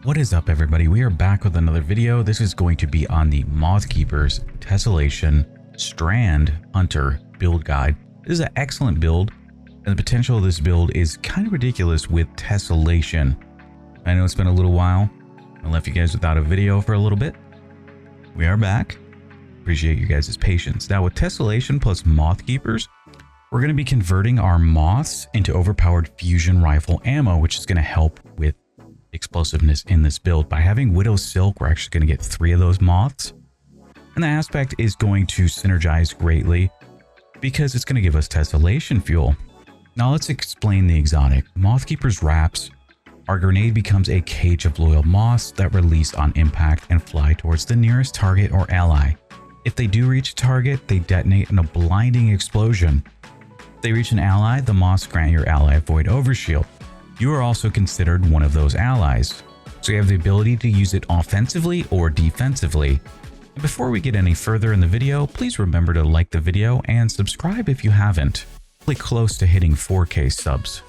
What is up, everybody? We are back with another video. This is going to be on the Mothkeeper's Tessellation Strand Hunter build guide. This is an excellent build, and the potential of this build is kind of ridiculous with Tessellation. I know it's been a little while. I left you guys without a video for a little bit. We are back. Appreciate you guys' patience. Now with Tessellation plus Mothkeepers, we're going to be converting our moths into overpowered fusion rifle ammo, which is going to help with explosiveness in this build. By having Widow Silk, we're actually going to get 3 of those moths, and the aspect is going to synergize greatly because it's going to give us Tessellation fuel. Now let's explain the exotic. Mothkeeper's wraps. Our grenade becomes a cage of loyal moths that release on impact and fly towards the nearest target or ally. If they do reach a target, they detonate in a blinding explosion. If they reach an ally, the moths grant your ally a void overshield. You are also considered one of those allies, so you have the ability to use it offensively or defensively. And before we get any further in the video, please remember to like the video and subscribe if you haven't. Really close to hitting 4K subs.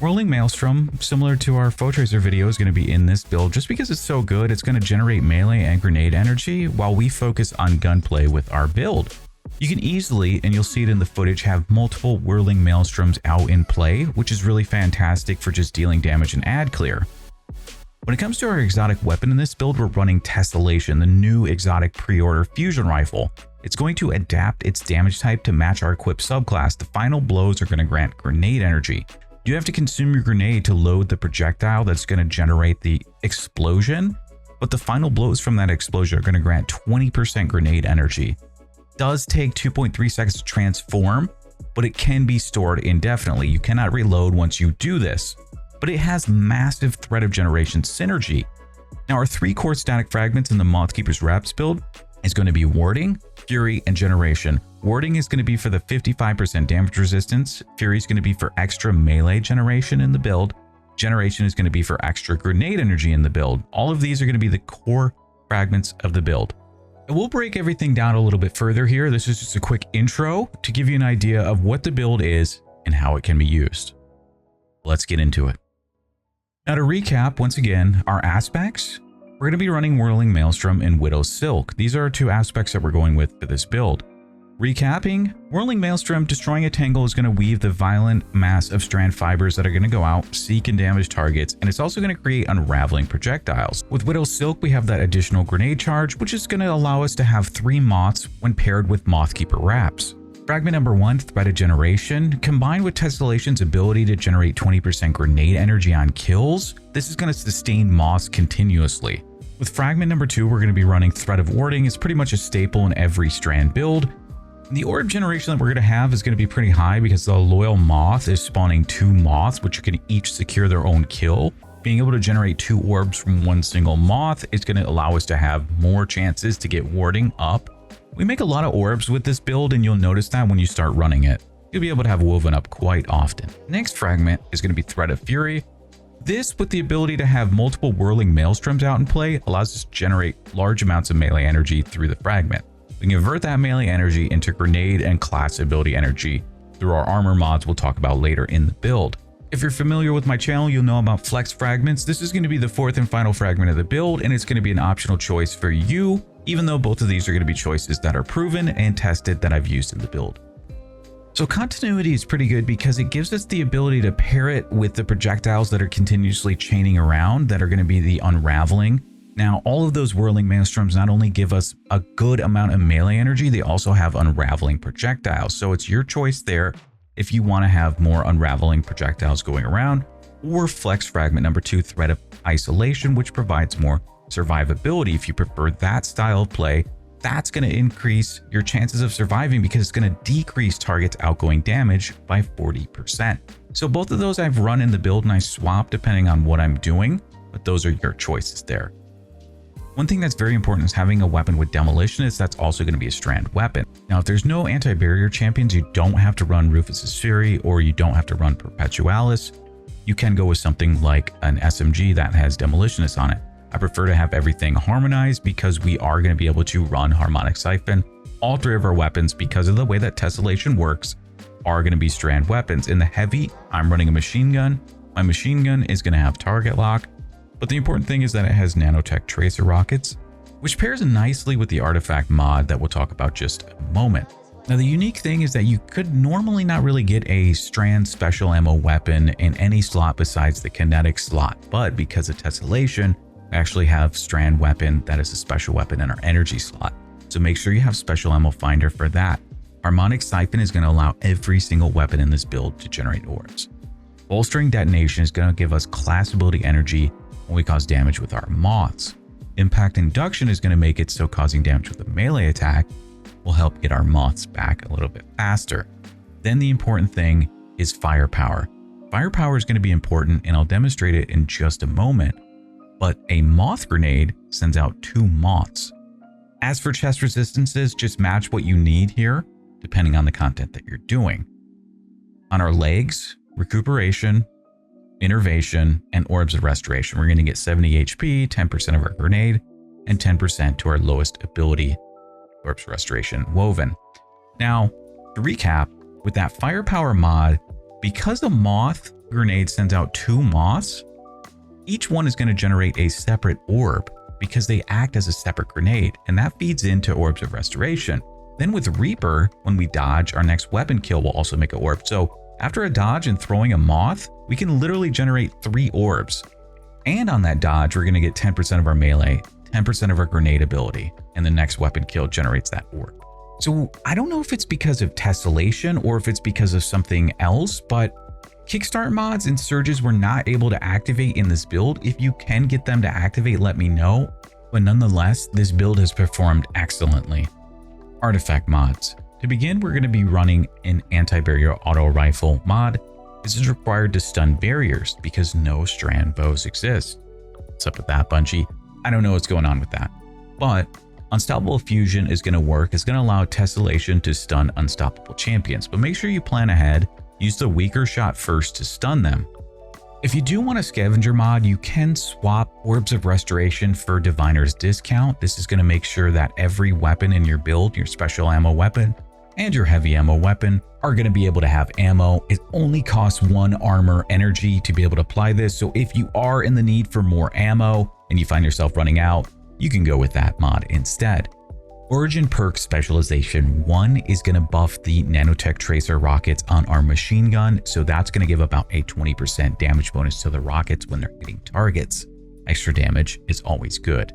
Whirling Maelstrom, similar to our Foe Tracer video, is going to be in this build just because it's so good. It's going to generate melee and grenade energy while we focus on gunplay with our build. You can easily, and you'll see it in the footage, have multiple Whirling Maelstroms out in play, which is really fantastic for just dealing damage and ad clear. When it comes to our exotic weapon in this build, we're running Tessellation, the new exotic pre-order fusion rifle. It's going to adapt its damage type to match our equipped subclass. The final blows are going to grant grenade energy. You have to consume your grenade to load the projectile that's going to generate the explosion, but the final blows from that explosion are going to grant 20% grenade energy. Does take 2.3 seconds to transform, but it can be stored indefinitely. You cannot reload once you do this, but it has massive threat of generation synergy. Now our 3 core static fragments in the Mothkeeper's wraps build is going to be warding, fury, and generation. Warding is going to be for the 55% damage resistance. Fury is going to be for extra melee generation in the build. Generation is going to be for extra grenade energy in the build. All of these are going to be the core fragments of the build. And we'll break everything down a little bit further here. This is just a quick intro to give you an idea of what the build is and how it can be used. Let's get into it. Now to recap, once again, our aspects, we're going to be running Whirling Maelstrom and Widow Silk. These are 2 aspects that we're going with for this build. Recapping, Whirling Maelstrom, destroying a tangle, is going to weave the violent mass of strand fibers that are going to go out, seek and damage targets, and it's also going to create unraveling projectiles. With Widow Silk, we have that additional grenade charge, which is going to allow us to have 3 moths when paired with Mothkeeper wraps. Fragment number 1, Threat of Generation, combined with Tessellation's ability to generate 20% grenade energy on kills, this is going to sustain moths continuously. With Fragment number 2, we're going to be running Threat of Warding. It's pretty much a staple in every Strand build. The orb generation that we're going to have is going to be pretty high because the loyal moth is spawning 2 moths, which can each secure their own kill. Being able to generate 2 orbs from one single moth is going to allow us to have more chances to get warding up. We make a lot of orbs with this build, and you'll notice that when you start running it. You'll be able to have woven up quite often. Next fragment is going to be Threat of Fury. This, with the ability to have multiple Whirling Maelstroms out in play, allows us to generate large amounts of melee energy through the fragment. We can convert that melee energy into grenade and class ability energy through our armor mods we'll talk about later in the build. If you're familiar with my channel, you'll know about flex fragments. This is going to be the 4th and final fragment of the build, and it's going to be an optional choice for you, even though both of these are going to be choices that are proven and tested that I've used in the build. So continuity is pretty good because it gives us the ability to pair it with the projectiles that are continuously chaining around that are going to be the unraveling. Now, all of those Whirling Maelstroms not only give us a good amount of melee energy, they also have unraveling projectiles. So it's your choice there if you want to have more unraveling projectiles going around, or flex fragment number 2, Threat of Isolation, which provides more survivability. If you prefer that style of play, that's going to increase your chances of surviving because it's going to decrease targets' outgoing damage by 40%. So both of those I've run in the build and I swap depending on what I'm doing, but those are your choices there. One thing that's very important is having a weapon with demolitionist that's also going to be a strand weapon. Now, if there's no anti-barrier champions, you don't have to run Rufus's Fury or you don't have to run Perpetualis. You can go with something like an SMG that has demolitionist on it. I prefer to have everything harmonized because we are going to be able to run Harmonic Siphon. All 3 of our weapons, because of the way that Tessellation works, are going to be strand weapons. In the heavy, I'm running a machine gun. My machine gun is going to have target lock. But the important thing is that it has nanotech tracer rockets, which pairs nicely with the artifact mod that we'll talk about just a moment. Now, the unique thing is that you could normally not really get a Strand special ammo weapon in any slot besides the kinetic slot, but because of Tessellation, we actually have Strand weapon that is a special weapon in our energy slot. So make sure you have special ammo finder for that. Harmonic Siphon is going to allow every single weapon in this build to generate orbs. Bolstering Detonation is going to give us class ability energy when we cause damage with our moths. Impact Induction is going to make it so causing damage with a melee attack will help get our moths back a little bit faster. Then the important thing is Firepower. Firepower is going to be important, and I'll demonstrate it in just a moment, but a moth grenade sends out 2 moths. As for chest resistances, just match what you need here, depending on the content that you're doing. On our legs, Recuperation, Innervation, and Orbs of Restoration, we're going to get 70 HP, 10% of our grenade, and 10% to our lowest ability, Orbs of Restoration Woven. Now, to recap, with that Firepower mod, because the moth grenade sends out 2 moths, each one is going to generate a separate orb because they act as a separate grenade, and that feeds into Orbs of Restoration. Then with Reaper, when we dodge, our next weapon kill will also make an orb. So after a dodge and throwing a moth, we can literally generate 3 orbs. And on that dodge, we're going to get 10% of our melee, 10% of our grenade ability, and the next weapon kill generates that orb. So I don't know if it's because of Tessellation or if it's because of something else, but Kickstart mods and surges were not able to activate in this build. If you can get them to activate, let me know. But nonetheless, this build has performed excellently. Artifact mods. To begin, we're going to be running an anti-barrier auto rifle mod. This is required to stun barriers because no Strand bows exist. What's up with that, Bungie? I don't know what's going on with that. But Unstoppable Fusion is going to work. It's going to allow Tessellation to stun unstoppable champions, but make sure you plan ahead. Use the weaker shot first to stun them. If you do want a scavenger mod, you can swap Orbs of Restoration for Diviner's Discount. This is going to make sure that every weapon in your build, your special ammo weapon and your heavy ammo weapon, are going to be able to have ammo. It only costs 1 armor energy to be able to apply this. So if you are in the need for more ammo and you find yourself running out, you can go with that mod instead. Origin Perk Specialization 1 is going to buff the nanotech tracer rockets on our machine gun, so that's going to give about a 20% damage bonus to the rockets when they're hitting targets. Extra damage is always good.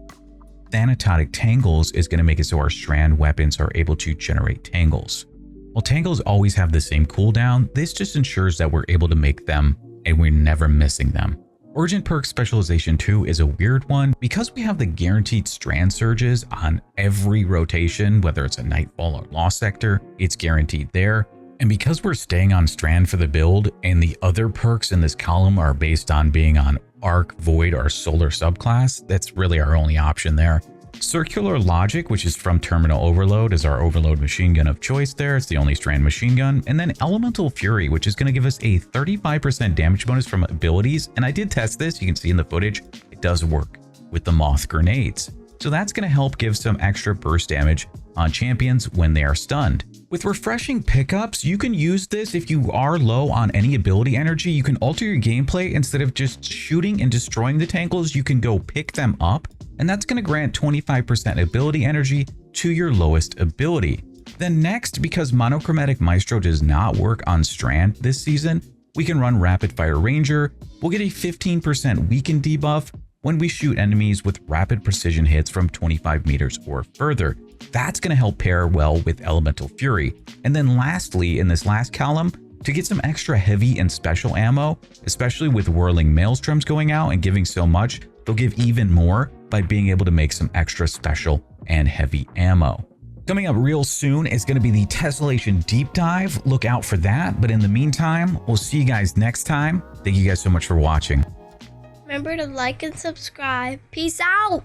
Thanatotic Tangles is going to make it so our Strand weapons are able to generate tangles. While tangles always have the same cooldown, this just ensures that we're able to make them and we're never missing them. Origin Perk Specialization 2 is a weird one because we have the guaranteed Strand surges on every rotation, whether it's a Nightfall or Lost Sector, it's guaranteed there. And because we're staying on Strand for the build and the other perks in this column are based on being on Arc, Void, or Solar subclass, that's really our only option there. Circular Logic, which is from Terminal Overload, is our overload machine gun of choice there. It's the only Strand machine gun. And then Elemental Fury, which is going to give us a 35% damage bonus from abilities. And I did test this. You can see in the footage, it does work with the moth grenades. So that's going to help give some extra burst damage on champions when they are stunned. With refreshing pickups, you can use this if you are low on any ability energy. You can alter your gameplay. Instead of just shooting and destroying the tangles, you can go pick them up, and that's going to grant 25% ability energy to your lowest ability. Then next, because Monochromatic Maestro does not work on Strand this season, we can run Rapid Fire Ranger. We'll get a 15% weaken debuff when we shoot enemies with rapid precision hits from 25 meters or further. That's going to help pair well with Elemental Fury. And then lastly, in this last column, to get some extra heavy and special ammo, especially with Whirling Maelstroms going out and giving so much, they'll give even more by being able to make some extra special and heavy ammo. Coming up real soon is going to be the Tessellation Deep Dive. Look out for that. But in the meantime, we'll see you guys next time. Thank you guys so much for watching. Remember to like and subscribe. Peace out.